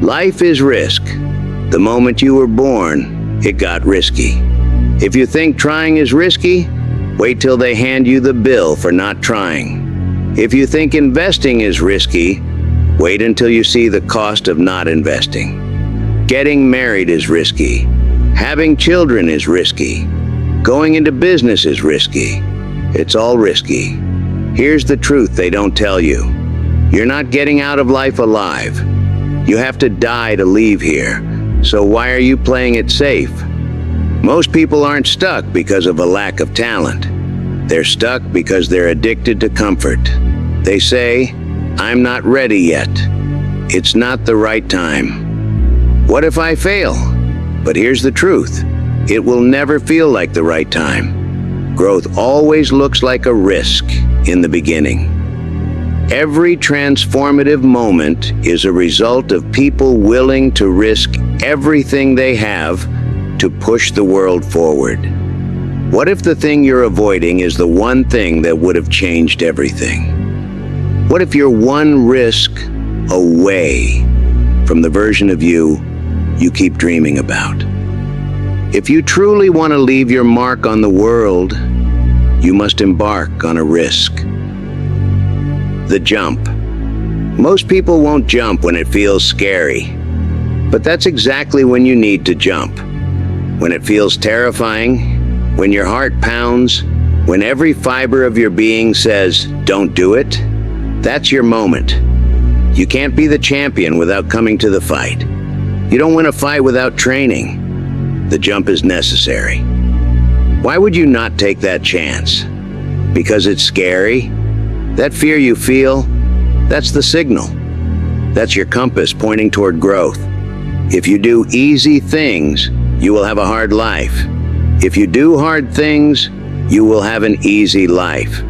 Life is risk. The moment you were born, it got risky. If you think trying is risky, wait till they hand you the bill for not trying. If you think investing is risky, wait until you see the cost of not investing. Getting married is risky. Having children is risky. Going into business is risky. It's all risky. Here's the truth they don't tell you. You're not getting out of life alive. You have to die to leave here. So why are you playing it safe? Most people aren't stuck because of a lack of talent. They're stuck because they're addicted to comfort. They say, "I'm not ready yet. It's not the right time. What if I fail?" But here's the truth. It will never feel like the right time. Growth always looks like a risk in the beginning. Every transformative moment is a result of people willing to risk everything they have to push the world forward. What if the thing you're avoiding is the one thing that would have changed everything? What if you're one risk away from the version of you keep dreaming about? If you truly want to leave your mark on the world, you must embark on a risk. The jump. Most people won't jump when it feels scary, but that's exactly when you need to jump. When it feels terrifying, when your heart pounds, when every fiber of your being says, "Don't do it," that's your moment. You can't be the champion without coming to the fight. You don't win a fight without training. The jump is necessary. Why would you not take that chance? Because it's scary? That fear you feel, that's the signal. That's your compass pointing toward growth. If you do easy things, you will have a hard life. If you do hard things, you will have an easy life.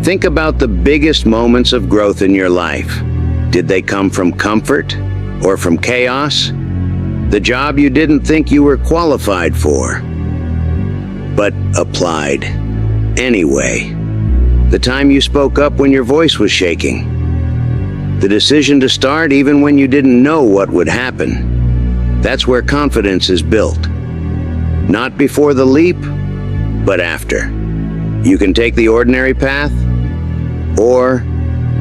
Think about the biggest moments of growth in your life. Did they come from comfort or from chaos? The job you didn't think you were qualified for, but applied anyway. The time you spoke up when your voice was shaking. The decision to start even when you didn't know what would happen. That's where confidence is built. Not before the leap, but after. You can take the ordinary path, or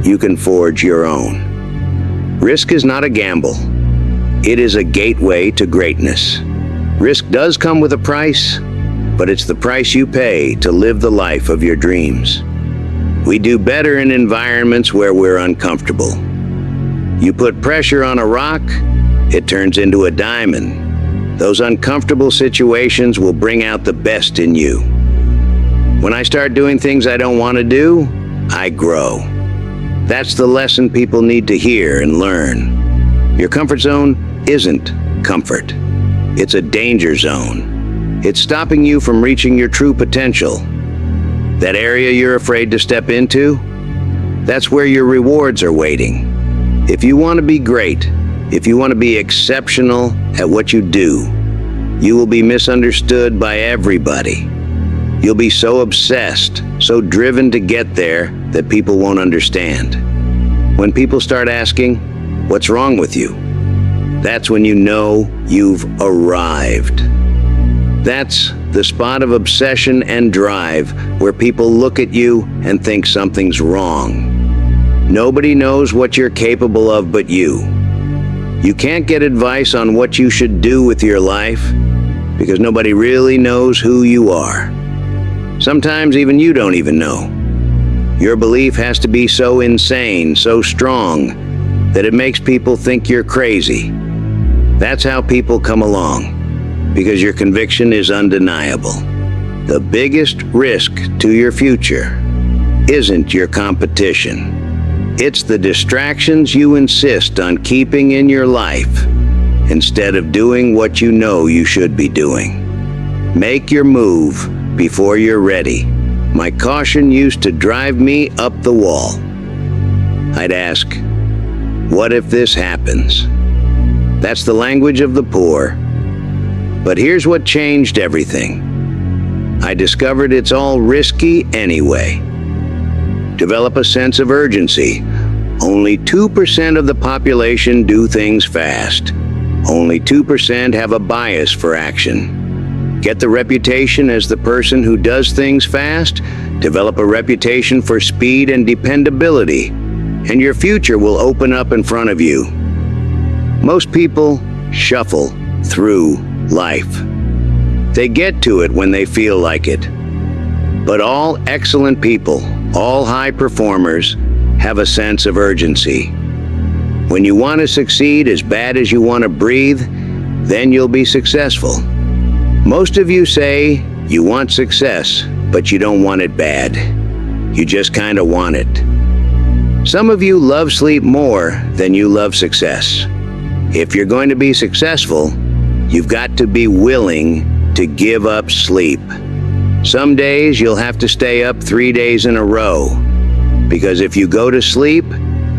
you can forge your own. Risk is not a gamble. It is a gateway to greatness. Risk does come with a price, but it's the price you pay to live the life of your dreams. We do better in environments where we're uncomfortable. You put pressure on a rock, it turns into a diamond. Those uncomfortable situations will bring out the best in you. When I start doing things I don't want to do, I grow. That's the lesson people need to hear and learn. Your comfort zone isn't comfort. It's a danger zone. It's stopping you from reaching your true potential. That area you're afraid to step into, that's where your rewards are waiting. If you want to be great, if you want to be exceptional at what you do, you will be misunderstood by everybody. You'll be so obsessed, so driven to get there that people won't understand. When people start asking, "What's wrong with you?" that's when you know you've arrived. That's the spot of obsession and drive where people look at you and think something's wrong. Nobody knows what you're capable of but you. You can't get advice on what you should do with your life because nobody really knows who you are. Sometimes even you don't even know. Your belief has to be so insane, so strong, that it makes people think you're crazy. That's how people come along, because your conviction is undeniable. The biggest risk to your future isn't your competition. It's the distractions you insist on keeping in your life instead of doing what you know you should be doing. Make your move before you're ready. My caution used to drive me up the wall. I'd ask, "What if this happens?" That's the language of the poor. But here's what changed everything. I discovered it's all risky anyway. Develop a sense of urgency. Only 2% of the population do things fast. Only 2% have a bias for action. Get the reputation as the person who does things fast, develop a reputation for speed and dependability, and your future will open up in front of you. Most people shuffle through life. They get to it when they feel like it. But all excellent people, all high performers, have a sense of urgency. When you want to succeed as bad as you want to breathe, then you'll be successful. Most of you say you want success, but you don't want it bad. You just kind of want it. Some of you love sleep more than you love success. If you're going to be successful, you've got to be willing to give up sleep. Some days you'll have to stay up 3 days in a row, because if you go to sleep,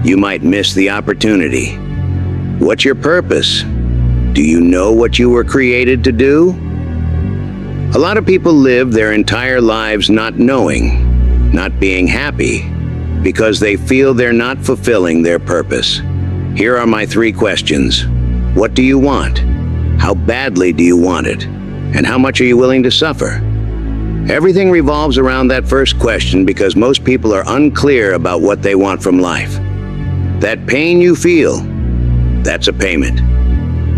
you might miss the opportunity. What's your purpose? Do you know what you were created to do? A lot of people live their entire lives not knowing, not being happy, because they feel they're not fulfilling their purpose. Here are my 3 questions. What do you want? How badly do you want it? And how much are you willing to suffer? Everything revolves around that first question because most people are unclear about what they want from life. That pain you feel, that's a payment.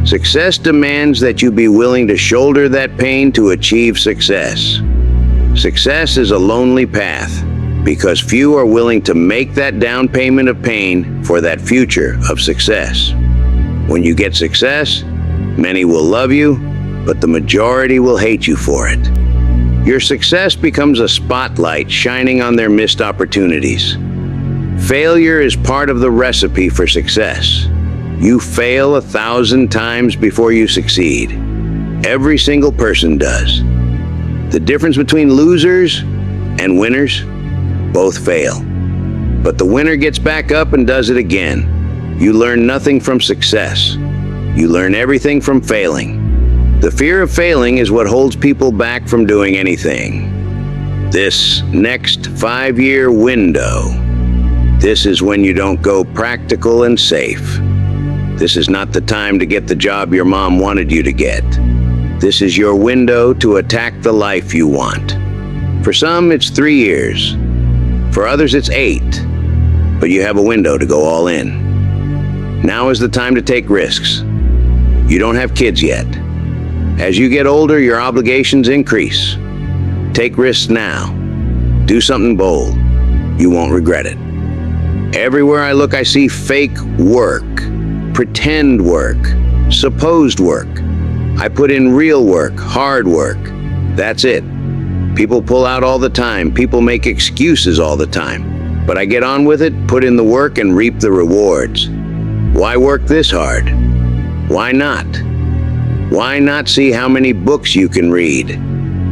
Success demands that you be willing to shoulder that pain to achieve success. Success is a lonely path because few are willing to make that down payment of pain for that future of success. When you get success, many will love you, but the majority will hate you for it. Your success becomes a spotlight shining on their missed opportunities. Failure is part of the recipe for success. You fail 1,000 times before you succeed. Every single person does. The difference between losers and winners, both fail. But the winner gets back up and does it again. You learn nothing from success. You learn everything from failing. The fear of failing is what holds people back from doing anything. This next 5-year window, this is when you don't go practical and safe. This is not the time to get the job your mom wanted you to get. This is your window to attack the life you want. For some, it's 3 years. For others, it's 8. But you have a window to go all in. Now is the time to take risks. You don't have kids yet. As you get older, your obligations increase. Take risks now. Do something bold. You won't regret it. Everywhere I look, I see fake work, pretend work, supposed work. I put in real work, hard work. That's it. People pull out all the time. People make excuses all the time. But I get on with it, put in the work, and reap the rewards. Why work this hard? Why not? Why not see how many books you can read?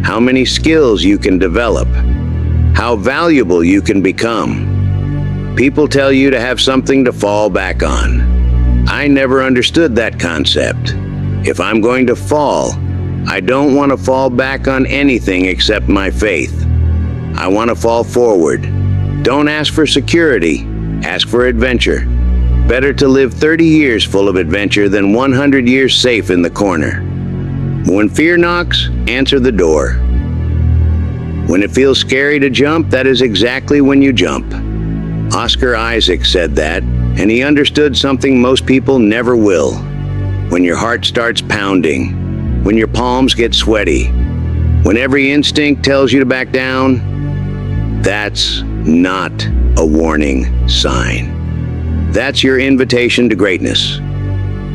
How many skills you can develop? How valuable you can become? People tell you to have something to fall back on. I never understood that concept. If I'm going to fall, I don't want to fall back on anything except my faith. I want to fall forward. Don't ask for security, ask for adventure. Better to live 30 years full of adventure than 100 years safe in the corner. When fear knocks, answer the door. When it feels scary to jump, that is exactly when you jump. Oscar Isaac said that, and he understood something most people never will. When your heart starts pounding, when your palms get sweaty, when every instinct tells you to back down, that's not a warning sign. That's your invitation to greatness.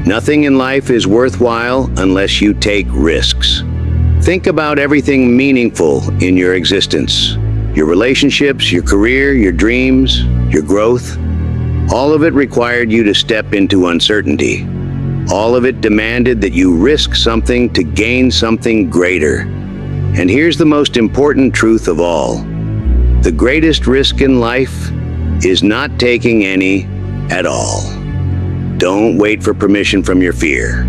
Nothing in life is worthwhile unless you take risks. Think about everything meaningful in your existence. Your relationships, your career, your dreams, your growth. All of it required you to step into uncertainty. All of it demanded that you risk something to gain something greater. And here's the most important truth of all. The greatest risk in life is not taking any at all. Don't wait for permission from your fear.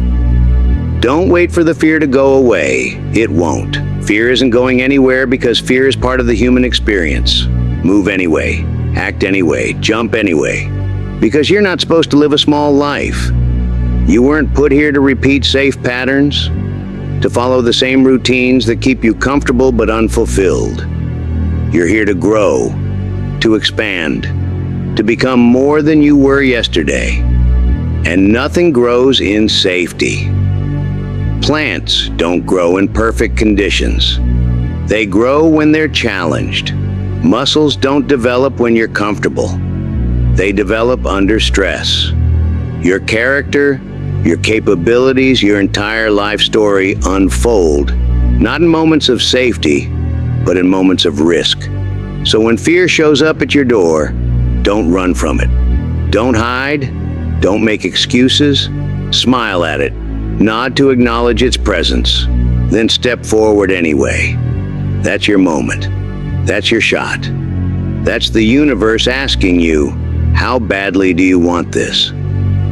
Don't wait for the fear to go away. It won't. Fear isn't going anywhere because fear is part of the human experience. Move anyway. Act anyway. Jump anyway. Because you're not supposed to live a small life. You weren't put here to repeat safe patterns, to follow the same routines that keep you comfortable but unfulfilled. You're here to grow, to expand, to become more than you were yesterday. And nothing grows in safety. Plants don't grow in perfect conditions. They grow when they're challenged. Muscles don't develop when you're comfortable. They develop under stress. Your character, your capabilities, your entire life story unfold, not in moments of safety, but in moments of risk. So when fear shows up at your door, don't run from it. Don't hide. Don't make excuses. Smile at it. Nod to acknowledge its presence. Then step forward anyway. That's your moment. That's your shot. That's the universe asking you, how badly do you want this?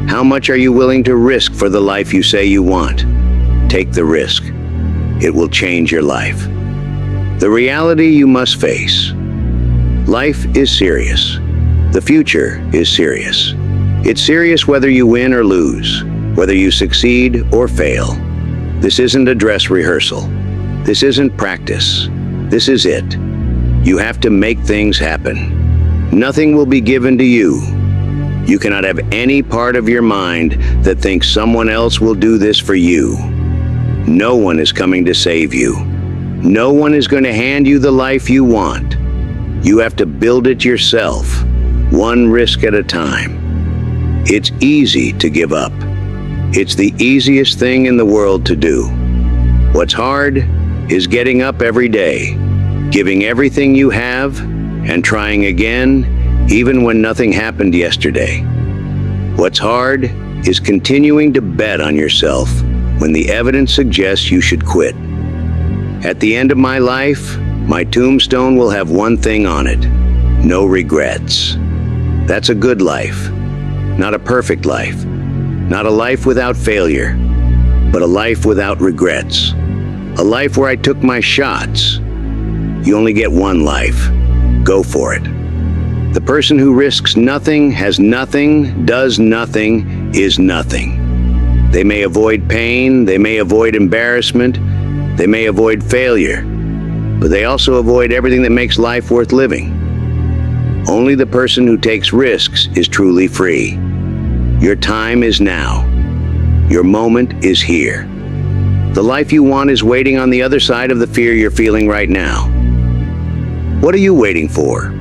How much are you willing to risk for the life you say you want? Take the risk. It will change your life. The reality you must face. Life is serious. The future is serious. It's serious whether you win or lose, whether you succeed or fail. This isn't a dress rehearsal. This isn't practice. This is it. You have to make things happen. Nothing will be given to you. You cannot have any part of your mind that thinks someone else will do this for you. No one is coming to save you. No one is going to hand you the life you want. You have to build it yourself, one risk at a time. It's easy to give up. It's the easiest thing in the world to do. What's hard is getting up every day, giving everything you have, and trying again, even when nothing happened yesterday. What's hard is continuing to bet on yourself when the evidence suggests you should quit. At the end of my life, my tombstone will have one thing on it: no regrets. That's a good life, not a perfect life, not a life without failure, but a life without regrets. A life where I took my shots. You only get one life. Go for it. The person who risks nothing, has nothing, does nothing, is nothing. They may avoid pain, they may avoid embarrassment, they may avoid failure, but they also avoid everything that makes life worth living. Only the person who takes risks is truly free. Your time is now. Your moment is here. The life you want is waiting on the other side of the fear you're feeling right now. What are you waiting for?